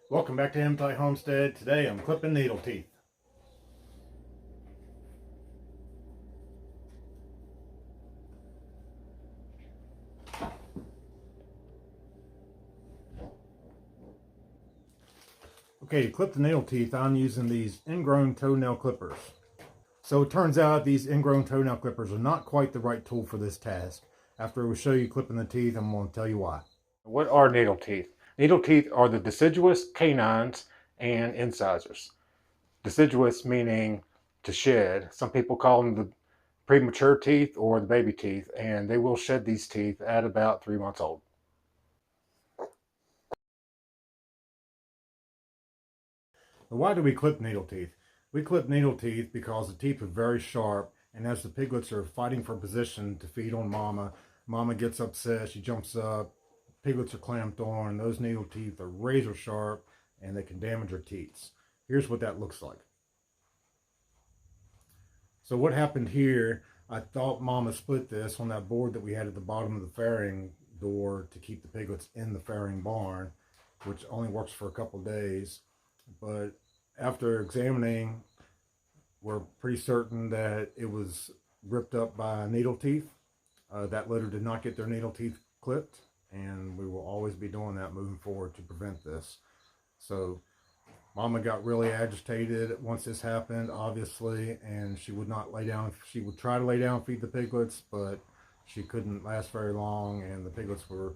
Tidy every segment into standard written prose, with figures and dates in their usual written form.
Welcome back to Hematite Homestead. Today I'm clipping needle teeth. Okay, to clip the needle teeth, I'm using these ingrown toenail clippers. So it turns out these ingrown toenail clippers are not quite the right tool for this task. After we show you clipping the teeth, I'm going to tell you why. What are needle teeth? Needle teeth are the deciduous canines and incisors. Deciduous meaning to shed. Some people call them the premature teeth or the baby teeth, and they will shed these teeth at about 3 months old. Why do we clip needle teeth? We clip needle teeth because the teeth are very sharp, and as the piglets are fighting for position to feed on mama, mama gets upset, she jumps up, piglets are clamped on, those needle teeth are razor sharp, and they can damage her teeth. Here's what that looks like. So what happened here, I thought mama split this on that board that we had at the bottom of the farrowing door to keep the piglets in the farrowing barn, which only works for a couple days. But after examining, we're pretty certain that it was ripped up by needle teeth. That litter did not get their needle teeth clipped, and we will always be doing that moving forward to prevent this. So mama got really agitated once this happened, obviously, and she would not lay down. She would try to lay down and feed the piglets, but she couldn't last very long, and the piglets were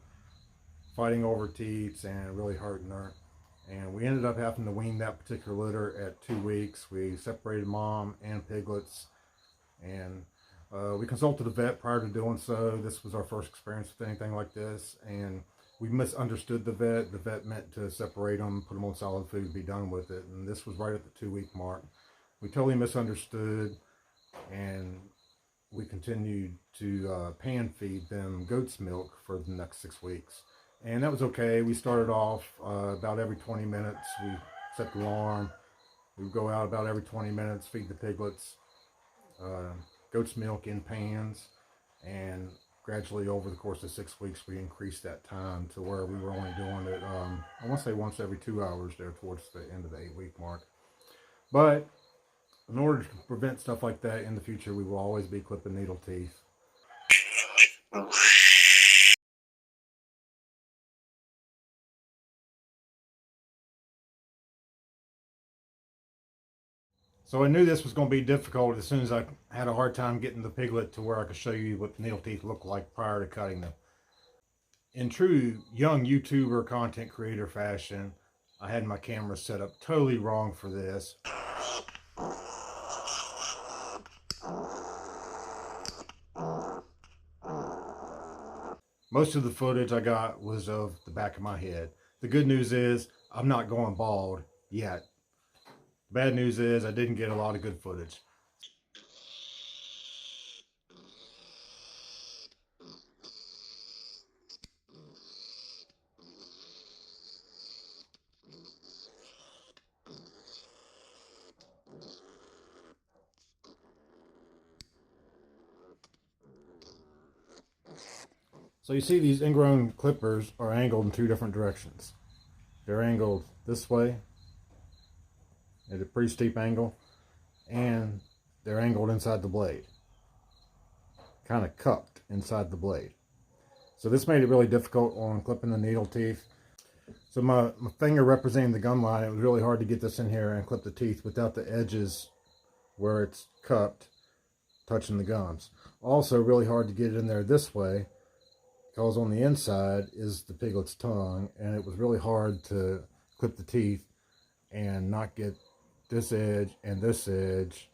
fighting over teats and really hurting her. And we ended up having to wean that particular litter at 2 weeks. We separated mom and piglets, and we consulted a vet prior to doing so. This was our first experience with anything like this, and we misunderstood the vet. The vet meant to separate them, put them on solid food, be done with it, and this was right at the 2-week mark. We totally misunderstood, and we continued to pan feed them goat's milk for the next 6 weeks. And that was okay. We started off about every 20 minutes. We set the alarm. We would go out about every 20 minutes, feed the piglets goat's milk in pans. And gradually over the course of 6 weeks, we increased that time to where we were only doing it, I want to say once every 2 hours there towards the end of the 8-week mark. But in order to prevent stuff like that in the future, we will always be clipping needle teeth. So I knew this was going to be difficult as soon as I had a hard time getting the piglet to where I could show you what the needle teeth look like prior to cutting them. In true young YouTuber content creator fashion, I had my camera set up totally wrong for this. Most of the footage I got was of the back of my head. The good news is I'm not going bald yet. The bad news is I didn't get a lot of good footage. So you see these ingrown clippers are angled in 2 different directions. They're angled this way at a pretty steep angle, and they're angled inside the blade, kind of cupped inside the blade. So this made it really difficult on clipping the needle teeth. So my finger representing the gum line, it was really hard to get this in here and clip the teeth without the edges where it's cupped touching the gums. Also really hard to get it in there this way because on the inside is the piglet's tongue, and it was really hard to clip the teeth and not get this edge and this edge,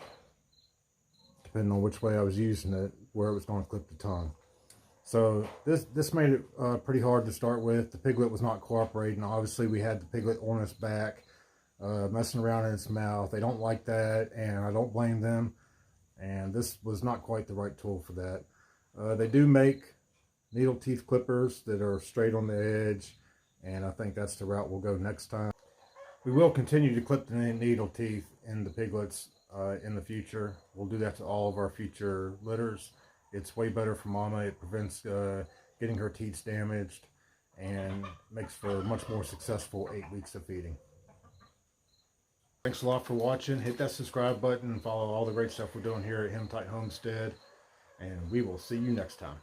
depending on which way I was using it, where it was going to clip the tongue. So this made it pretty hard to start with. The piglet was not cooperating. Obviously, we had the piglet on its back, messing around in its mouth. They don't like that, and I don't blame them. And this was not quite the right tool for that. They do make needle teeth clippers that are straight on the edge, and I think that's the route we'll go next time. We will continue to clip the needle teeth in the piglets in the future. We'll do that to all of our future litters. It's way better for mama. It prevents getting her teeth damaged, and makes for a much more successful 8 weeks of feeding. Thanks a lot for watching. Hit that subscribe button and follow all the great stuff we're doing here at Hematite Homestead. And we will see you next time.